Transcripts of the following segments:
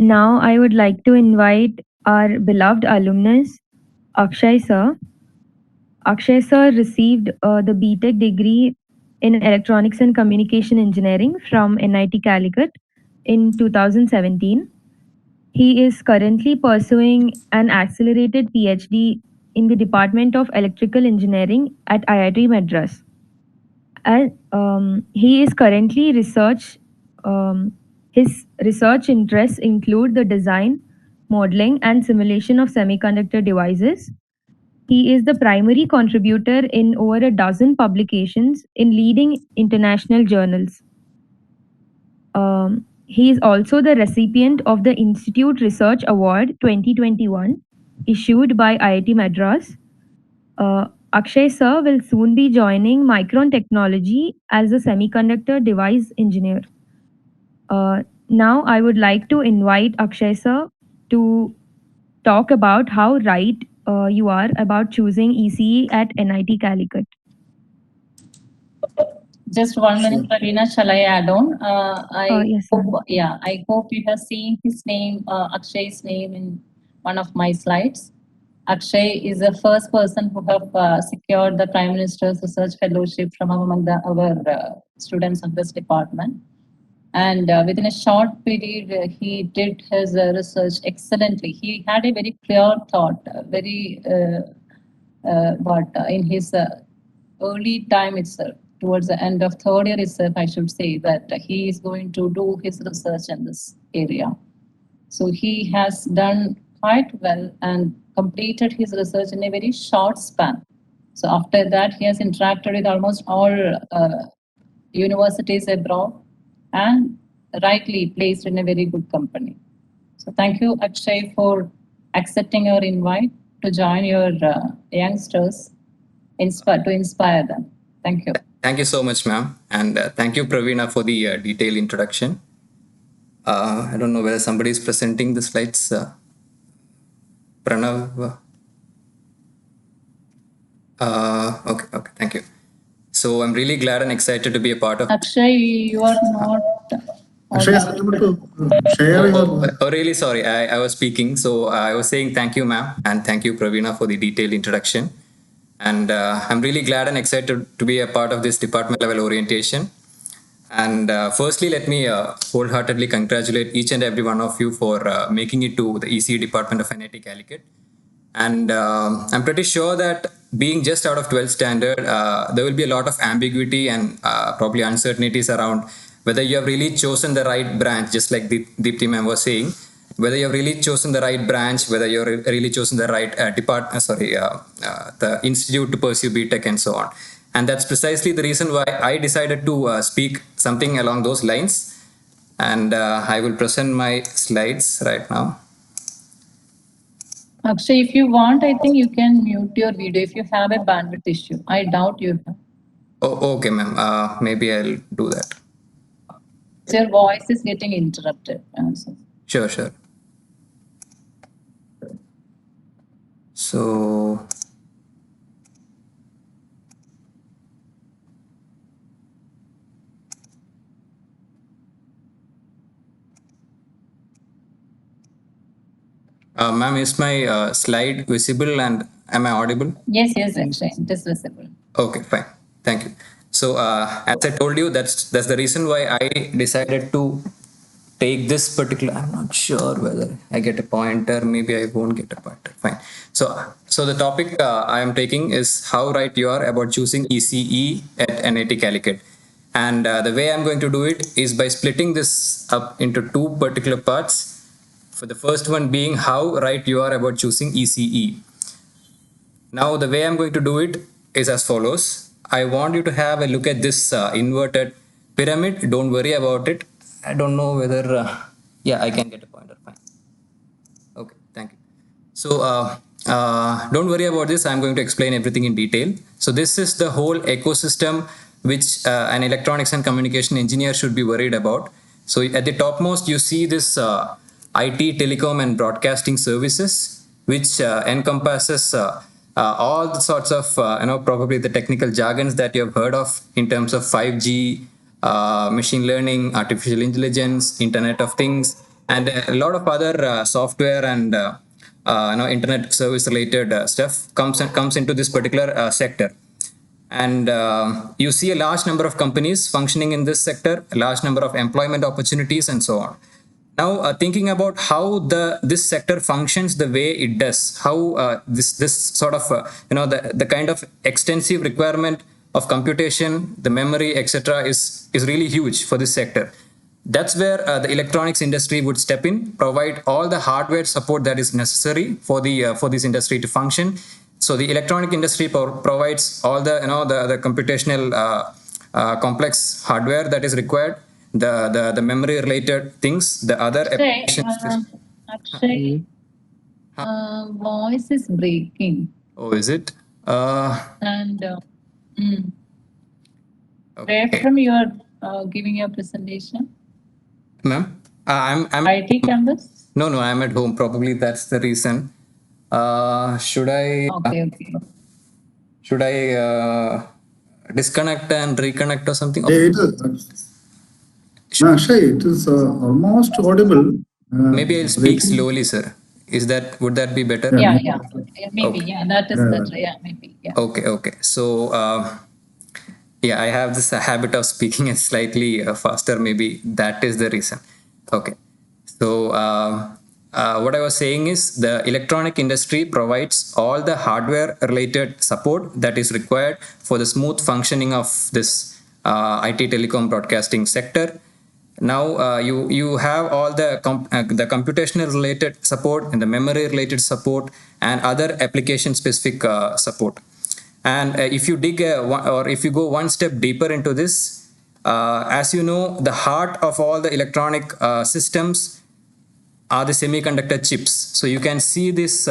Now I would like to invite our beloved alumnus, Akshay sir. Akshay sir received the BTech degree in Electronics and Communication Engineering from NIT Calicut in 2017. He is currently pursuing an accelerated PhD in the Department of Electrical Engineering at IIT Madras. He is currently his research interests include the design, modeling, and simulation of semiconductor devices. He is the primary contributor in over a dozen publications in leading international journals. He is also the recipient of the Institute Research Award 2021, issued by IIT Madras. Akshay sir will soon be joining Micron Technology as a semiconductor device engineer. Now, I would like to invite Akshay sir to talk about how right you are about choosing ECE at NIT Calicut. Just 1 minute, Praveena, shall I add on? Yes, ma'am. I hope you have seen his name, Akshay's name in one of my slides. Akshay is the first person who have secured the Prime Minister's Research Fellowship from among our students of this department. And within a short period, he did his research excellently. He had a very clear thought, in his early time itself, towards the end of third year itself, I should say that he is going to do his research in this area. So he has done quite well and completed his research in a very short span. So after that, he has interacted with almost all universities abroad and rightly placed in a very good company. So thank you, Akshay, for accepting our invite to join your youngsters to inspire them. Thank you. Thank you so much, ma'am. And thank you, Praveena, for the detailed introduction. I don't know whether somebody is presenting the slides. Pranav. Okay, thank you. So I'm really glad and excited to be a part of. Akshay, you are not. Akshay, really sorry. I was speaking. So I was saying thank you, ma'am, and thank you, Praveena, for the detailed introduction. And I'm really glad and excited to be a part of this department level orientation. And firstly, let me wholeheartedly congratulate each and every one of you for making it to the ECE department of NIT Calicut. And I'm pretty sure that being just out of 12th standard, there will be a lot of ambiguity and probably uncertainties around whether you have really chosen the right branch, just like Deepti ma'am was saying, whether you have really chosen the right branch, whether you're really chosen the right the institute to pursue BTech and so on. And that's precisely the reason why I decided to speak something along those lines. And I will present my slides right now. Akshay, if you want, I think you can mute your video if you have a bandwidth issue. I doubt you have. Oh, okay, ma'am. Maybe I'll do that. Your voice is getting interrupted. Sure. So, ma'am, is my slide visible and am I audible? Yes, Akshay, it is visible. Okay, fine. Thank you. So, as I told you, that's the reason why I decided to take this particular. I'm not sure whether I get a pointer. Maybe I won't get a pointer. Fine. So the topic I am taking is how right you are about choosing ECE at NIT Calicut. And the way I'm going to do it is by splitting this up into two particular parts. For the first one being how right you are about choosing ECE. Now, the way I'm going to do it is as follows. I want you to have a look at this inverted pyramid. Don't worry about it. I don't know whether, yeah, I can get a pointer. Fine. Okay, thank you. So, don't worry about this. I'm going to explain everything in detail. So, this is the whole ecosystem which an electronics and communication engineer should be worried about. So, at the topmost, you see this IT, telecom, and broadcasting services, which encompasses all the sorts of, probably the technical jargons that you have heard of in terms of 5G, machine learning, artificial intelligence, Internet of Things, and a lot of other software and internet service related stuff comes into this particular sector. And you see a large number of companies functioning in this sector, a large number of employment opportunities, and so on. Now, thinking about how this sector functions the way it does, how this sort of the kind of extensive requirement of computation, the memory, etc., is really huge for this sector. That's where the electronics industry would step in, provide all the hardware support that is necessary for this industry to function. So the electronic industry provides all the computational complex hardware that is required, the memory related things, the other applications. Akshay, voice is breaking. Oh, is it? And where Okay. from you are giving your presentation? Ma'am, I'm IT campus? no, I'm at home. Probably that's the reason. Should I disconnect and reconnect or something? It is. No, Akshay, it is almost audible. Maybe I'll speak breaking. slowly, sir. Would that be better? Yeah, maybe. Okay. Yeah, that is better. Yeah, maybe. Yeah. Okay. So, I have this habit of speaking slightly faster. Maybe that is the reason. Okay. So, what I was saying is the electronic industry provides all the hardware related support that is required for the smooth functioning of this IT telecom broadcasting sector. Now you have all the computational related support and the memory related support and other application specific support. And if you if you go one step deeper into this, as you know, the heart of all the electronic systems are the semiconductor chips. So you can see this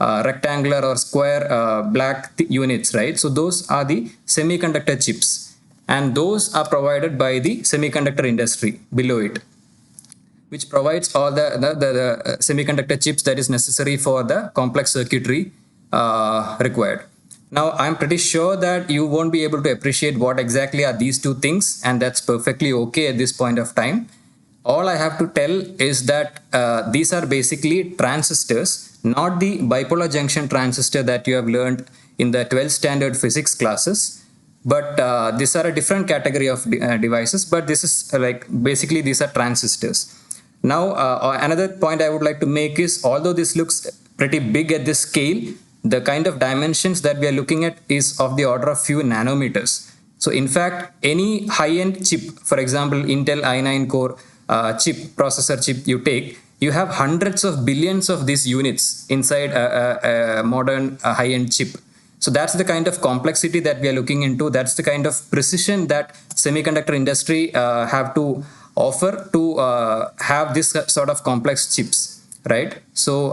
rectangular or square black units, right? So those are the semiconductor chips. And those are provided by the semiconductor industry below it, which provides all the semiconductor chips that is necessary for the complex circuitry required. Now, I'm pretty sure that you won't be able to appreciate what exactly are these two things, and that's perfectly okay at this point of time. All I have to tell is that these are basically transistors, not the bipolar junction transistor that you have learned in the 12th standard physics classes. But these are a different category of devices, but this is basically these are transistors. Now, another point I would like to make is, although this looks pretty big at this scale, the kind of dimensions that we are looking at is of the order of few nanometers. So in fact, any high-end chip, for example, Intel i9 core processor chip you take, you have hundreds of billions of these units inside a modern high-end chip. So that's the kind of complexity that we are looking into. That's the kind of precision that semiconductor industry have to offer to have this sort of complex chips, right? So,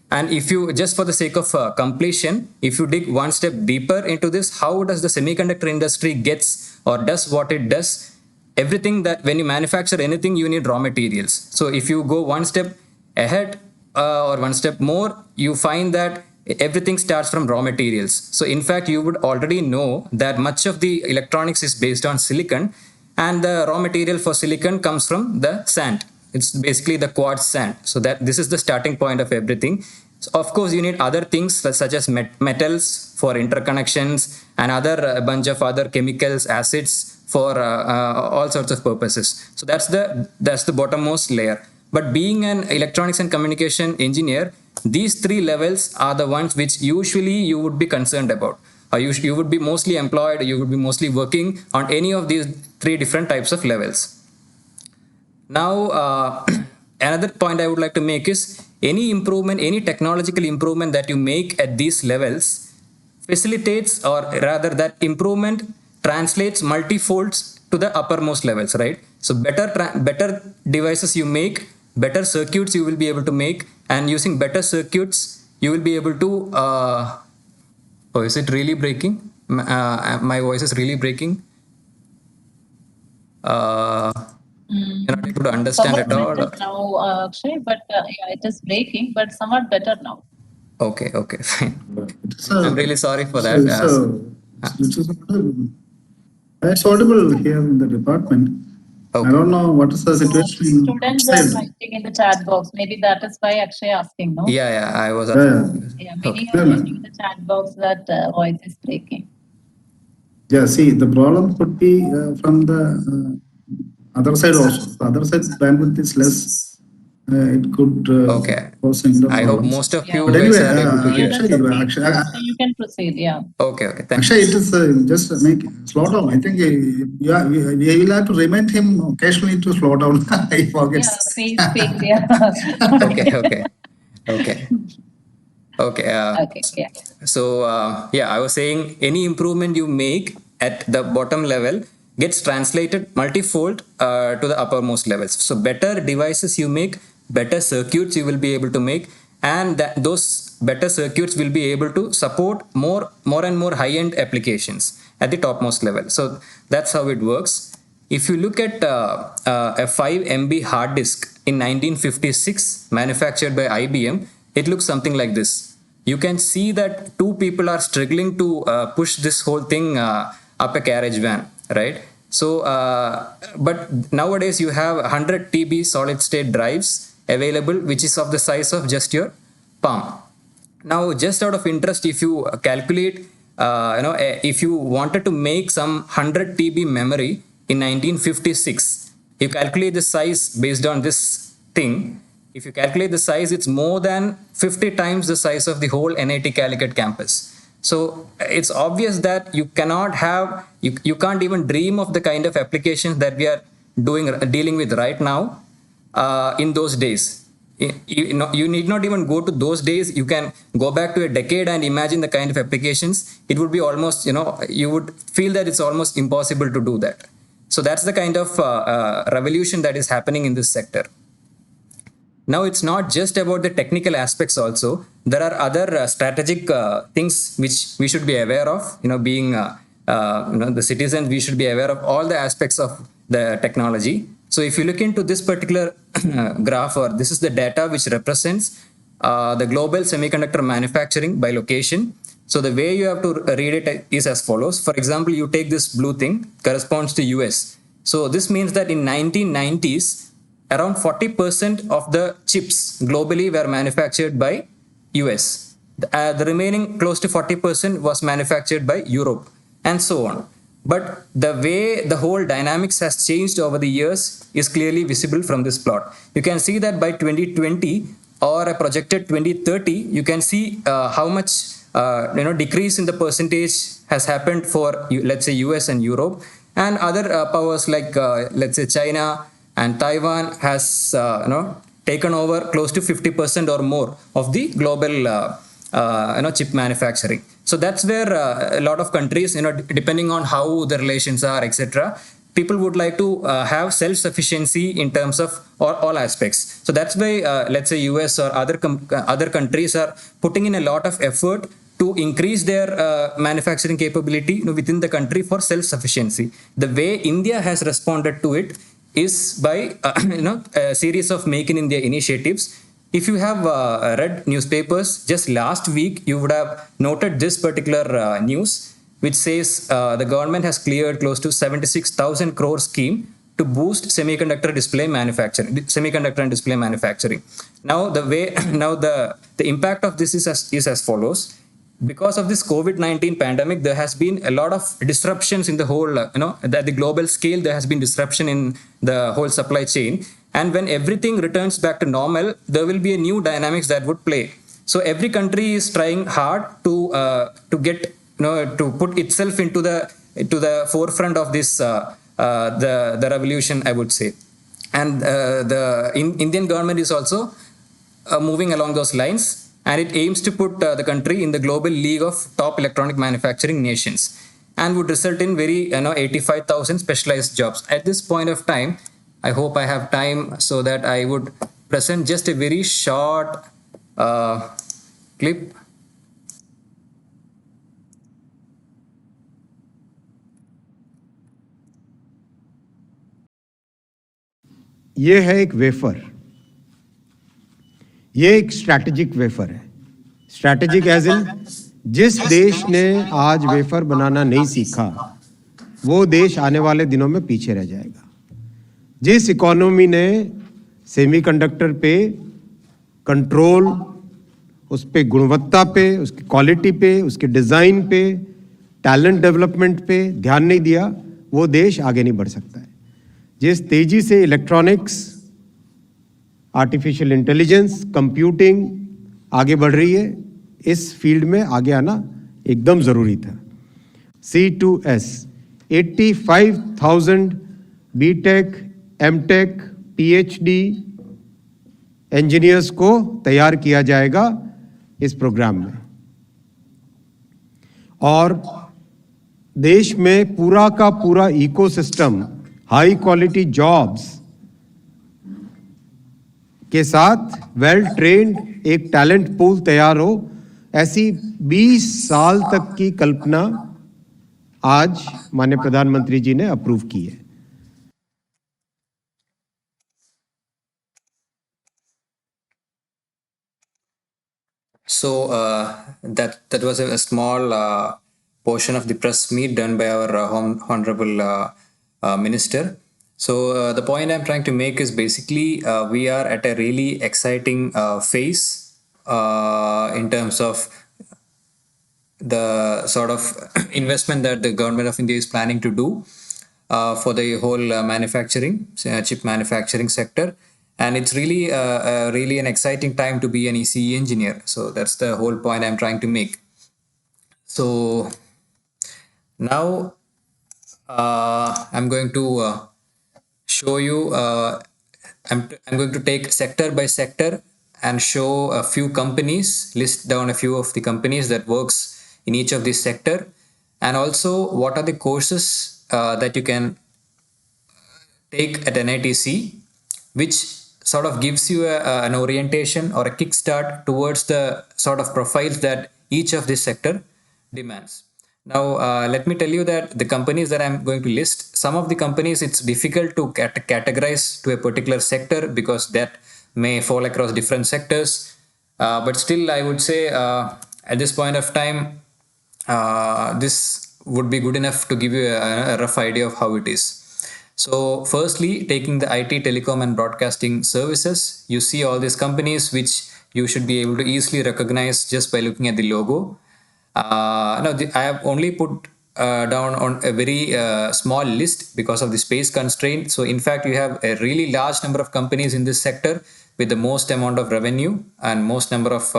and if you, just for the sake of completion, if you dig one step deeper into this, how does the semiconductor industry gets or does what it does? Everything that when you manufacture anything, you need raw materials. So if you go one step ahead or one step more, you find that everything starts from raw materials. So in fact, you would already know that much of the electronics is based on silicon, and the raw material for silicon comes from the sand. It's basically the quartz sand. So that this is the starting point of everything. So of course, you need other things such as metals for interconnections and other bunch of other chemicals, acids for all sorts of purposes. So that's the bottommost layer. But being an electronics and communication engineer, these three levels are the ones which usually you would be concerned about. You would be mostly employed, you would be mostly working on any of these three different types of levels. Now, another point I would like to make is any improvement, any technological improvement that you make at these levels facilitates, or rather that improvement translates multifolds to the uppermost levels, right? So better devices you make, better circuits you will be able to make, and using better circuits you will be able to oh, is it really breaking? My voice is really breaking. You're not able to understand Somewhat at all. better now, Akshay, but yeah, it is breaking, but somewhat better now. Okay, fine. It's I'm really sorry for that. It's audible here in the department. I don't know what is the situation in Students are outside. writing in the chat box. Maybe that is why Akshay asking, no? Yeah, I was. Yeah. Yeah, many Okay. are writing in the chat box that voice is breaking. Yeah, see, the problem could be from the other side also. The other side bandwidth is less. It could Okay. cause similar I hope problems. most of Yeah. you But guys anyway, are able to Yeah, hear. that's actually, okay. actually, Akshay, you can proceed. Yeah. Okay, thank actually, it is just make slow down. I think yeah, we will have to remind him occasionally to slow down. He Yeah, forgets. space. Yeah. Okay. Okay. Okay. Yeah. So I was saying any improvement you make at the bottom level gets translated multifold to the uppermost levels. So better devices you make, better circuits you will be able to make, and those better circuits will be able to support more and more high-end applications at the topmost level. So that's how it works. If you look at a 5 MB hard disk in 1956 manufactured by IBM, it looks something like this. You can see that two people are struggling to push this whole thing up a carriage van, right? So, but nowadays you have 100 TB solid state drives available, which is of the size of just your palm. Now, just out of interest, if you calculate, if you wanted to make some 100 TB memory in 1956, you calculate the size based on this thing. If you calculate the size, it's more than 50 times the size of the whole NIT Calicut campus. So it's obvious that you cannot have, you can't even dream of the kind of applications that we are dealing with right now in those days. You need not even go to those days. You can go back to a decade and imagine the kind of applications. It would be almost, you would feel that it's almost impossible to do that. So that's the kind of revolution that is happening in this sector. Now, it's not just about the technical aspects also. There are other strategic things which we should be aware of. Being the citizens, we should be aware of all the aspects of the technology. So if you look into this particular graph, or this is the data which represents the global semiconductor manufacturing by location. So the way you have to read it is as follows. For example, you take this blue thing, corresponds to US. So this means that in 1990s, around 40% of the chips globally were manufactured by US. The remaining close to 40% was manufactured by Europe, and so on. But the way the whole dynamics has changed over the years is clearly visible from this plot. You can see that by 2020 or a projected 2030, you can see how much decrease in the percentage has happened for, let's say, US and Europe, and other powers like let's say China and Taiwan has taken over close to 50% or more of the global chip manufacturing. So that's where a lot of countries, depending on how the relations are, etc., people would like to have self-sufficiency in terms of all aspects. So that's why, let's say, US or other countries are putting in a lot of effort to increase their manufacturing capability within the country for self-sufficiency. The way India has responded to it is by a series of Make in India initiatives. If you have read newspapers, just last week you would have noted this particular news, which says the government has cleared close to 76,000 crore scheme to boost semiconductor and display manufacturing. Now the impact of this is as follows. Because of this COVID-19 pandemic, there has been a lot of disruptions in the whole, at the global scale, there has been disruption in the whole supply chain. And when everything returns back to normal, there will be a new dynamics that would play. So every country is trying hard to get, to put itself into the forefront of this, the revolution, I would say. And the Indian government is also moving along those lines. And it aims to put the country in the global league of top electronic manufacturing nations, and would result in very 85,000 specialized jobs. At this point of time, I hope I have time so that I would present just a very short clip. ये है एक wafer, ये एक strategic wafer है। Strategic as in, जिस देश ने आज वेफर बनाना नहीं सीखा, वो देश आने वाले दिनों में पीछे रह जाएगा। जिस इकोनॉमी ने सेमीकंडक्टर पे कंट्रोल, उस पे गुणवत्ता पे, उसकी क्वालिटी पे, उसके डिज़ाइन पे, टैलेंट डेवलपमेंट पे ध्यान नहीं दिया, वो देश आगे नहीं बढ़ सकता है। जिस तेजी से इलेक्ट्रॉनिक्स, आर्टिफिशियल इंटेलिजेंस, कंप्यूटिंग आगे बढ़ रही है, इस फील्ड में आगे आना एकदम ज़रूरी था। C2S 85,000 BTech, MTech, PhD engineers को तैयार किया जाएगा इस प्रोग्राम में, और देश में पूरा का पूरा इकोसिस्टम हाई क्वालिटी जॉब्स के साथ वेल ट्रेन्ड एक टैलेंट पूल तैयार हो, ऐसी 20 साल तक की कल्पना आज माननीय प्रधानमंत्री जी ने अप्रूव की है। So that was a small portion of the press meet done by our honorable minister. So the point I'm trying to make is basically we are at a really exciting phase in terms of the sort of investment that the government of India is planning to do for the whole manufacturing, chip manufacturing sector. And it's really, really an exciting time to be an ECE engineer. So that's the whole point I'm trying to make. So now I'm going to show you, I'm going to take sector by sector and show a few companies, list down a few of the companies that works in each of this sector, and also what are the courses that you can take at NITC, which sort of gives you an orientation or a kickstart towards the sort of profiles that each of this sector demands. Now, let me tell you that the companies that I'm going to list, some of the companies it's difficult to categorize to a particular sector because that may fall across different sectors. But still, I would say at this point of time, this would be good enough to give you a rough idea of how it is. So firstly, taking the IT, telecom and broadcasting services, you see all these companies which you should be able to easily recognize just by looking at the logo. Now, I have only put down on a very small list because of the space constraint. So in fact, you have a really large number of companies in this sector with the most amount of revenue and most number of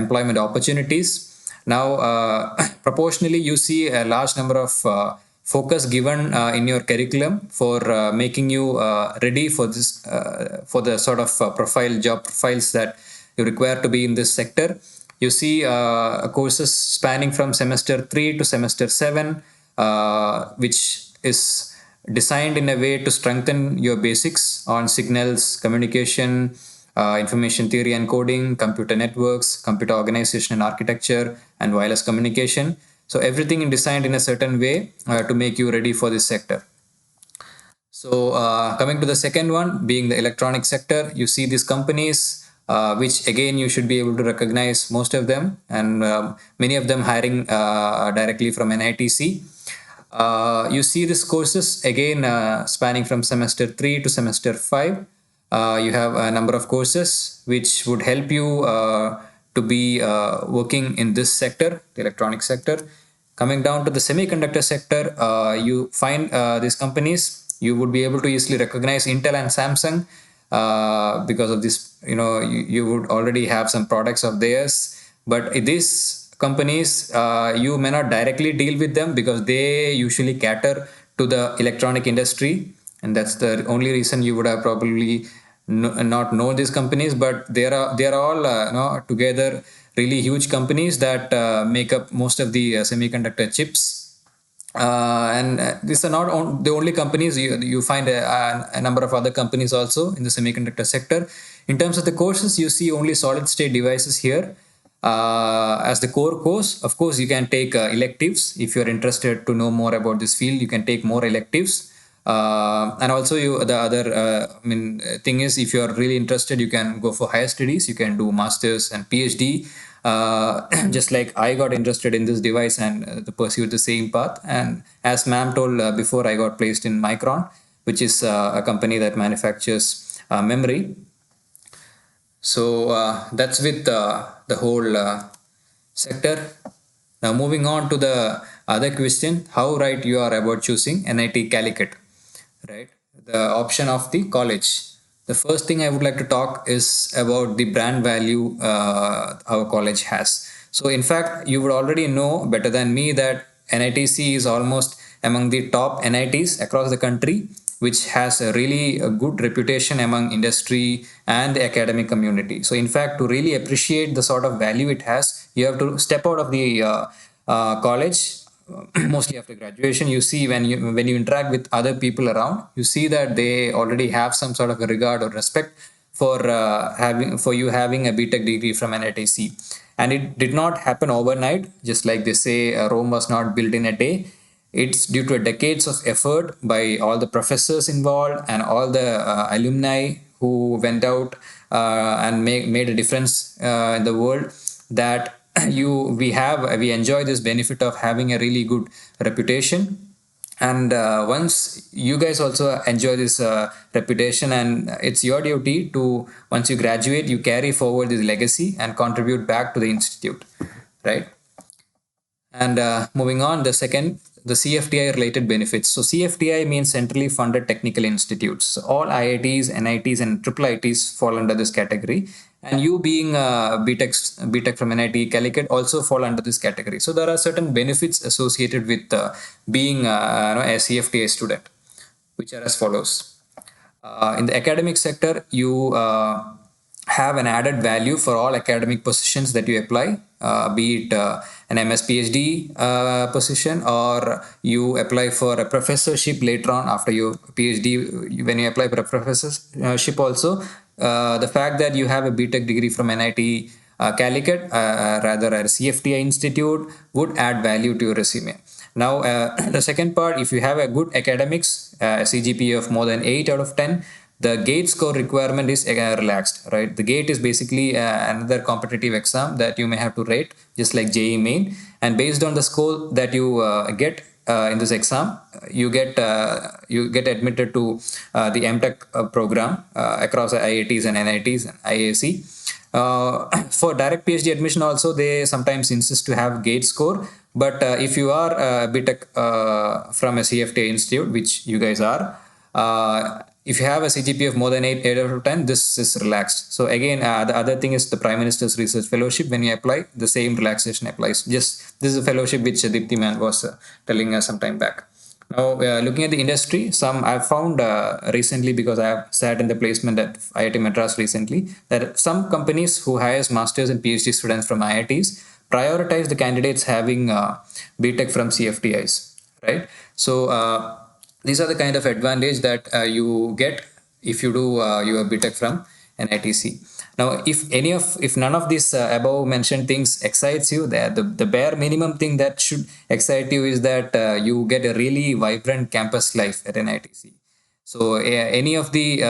employment opportunities. Now, proportionally, you see a large number of focus given in your curriculum for making you ready for this, for the sort of job profiles that you require to be in this sector. You see courses spanning from semester 3 to semester 7, which is designed in a way to strengthen your basics on signals, communication, information theory and coding, computer networks, computer organization and architecture, and wireless communication. So everything is designed in a certain way to make you ready for this sector. So coming to the second one, being the electronic sector, you see these companies, which again you should be able to recognize most of them, and many of them hiring directly from NITC. You see these courses again spanning from semester 3 to semester 5. You have a number of courses which would help you to be working in this sector, the electronic sector. Coming down to the semiconductor sector, you find these companies, you would be able to easily recognize Intel and Samsung because of this, you would already have some products of theirs. But these companies, you may not directly deal with them because they usually cater to the electronic industry. And that's the only reason you would have probably not know these companies, but they are all together really huge companies that make up most of the semiconductor chips. And these are not the only companies. You find a number of other companies also in the semiconductor sector. In terms of the courses, you see only solid state devices here as the core course. Of course, you can take electives. If you're interested to know more about this field, you can take more electives. And also the other thing is, if you're really interested, you can go for higher studies. You can do masters and PhD. Just like I got interested in this device and pursued the same path. And as ma'am told before, I got placed in Micron, which is a company that manufactures memory. So that's with the whole sector. Now moving on to the other question, how right you are about choosing NIT Calicut, right? The option of the college. The first thing I would like to talk is about the brand value our college has. So in fact, you would already know better than me that NITC is almost among the top NITs across the country, which has a really a good reputation among industry and the academic community. So in fact, to really appreciate the sort of value it has, you have to step out of the college mostly after graduation. You see, when you interact with other people around, you see that they already have some sort of a regard or respect for you having a BTech degree from NITC. And it did not happen overnight. Just like they say, Rome was not built in a day. It's due to decades of effort by all the professors involved and all the alumni who went out and made a difference in the world, that we enjoy this benefit of having a really good reputation. And once you guys also enjoy this reputation, and it's your duty to, once you graduate, you carry forward this legacy and contribute back to the institute, right? And moving on, the second, the CFTI related benefits. So CFTI means centrally funded technical institutes. So all IITs, NITs, and IIITs fall under this category. And you being BTech from NIT Calicut also fall under this category. So there are certain benefits associated with being a CFTI student, which are as follows. In the academic sector, you have an added value for all academic positions that you apply, be it an MS PhD position, or you apply for a professorship later on after your PhD. When you apply for a professorship also, the fact that you have a BTech degree from NIT Calicut, rather a CFTI institute, would add value to your resume. Now, the second part, if you have a good academics, CGPA of more than 8 out of 10, the GATE score requirement is relaxed, right? The GATE is basically another competitive exam that you may have to rate, just like JEE Main. And based on the score that you get in this exam, you get admitted to the MTech program across IITs and NITs and IAC. For direct PhD admission also, they sometimes insist to have GATE score. But if you are BTech from a CFTI institute, which you guys are, if you have a CGPA of more than 8 out of 10, this is relaxed. So again, the other thing is the Prime Minister's Research Fellowship. When you apply, the same relaxation applies. Just this is a fellowship which Deepti man was telling us some time back. Now, looking at the industry, I've found recently, because I have sat in the placement at IIT Madras recently, that some companies who hires masters and PhD students from IITs prioritize the candidates having BTech from CFTIs, right? So these are the kind of advantage that you get if you do your BTech from NITC. Now, if none of these above mentioned things excites you, the bare minimum thing that should excite you is that you get a really vibrant campus life at NITC. So any of the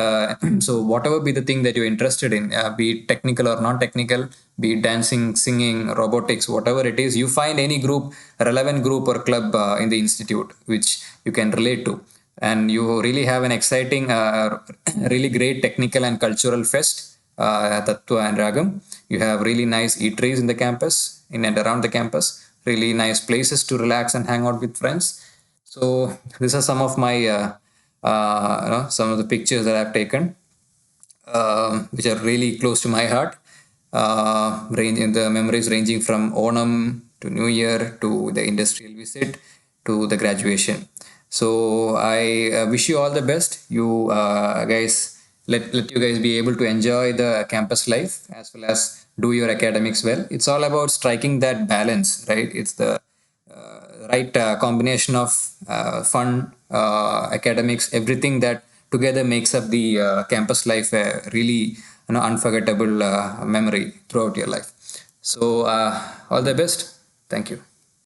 so whatever be the thing that you're interested in, be it technical or non-technical, be it dancing, singing, robotics, whatever it is, you find any group, relevant group or club in the institute which you can relate to, and you really have an exciting, really great technical and cultural fest, Tattva and Ragam. You have really nice eateries in the campus, in and around the campus, really nice places to relax and hang out with friends. So these are some of my some of the pictures that I've taken, which are really close to my heart. Ranging the memories ranging from Onam to New Year to the industrial visit to the graduation. So I wish you all the best. You guys, let you guys be able to enjoy the campus life as well as do your academics well. It's all about striking that balance, right? It's the right combination of fun, academics, everything that together makes up the campus life a really unforgettable memory throughout your life. So all the best. Thank you.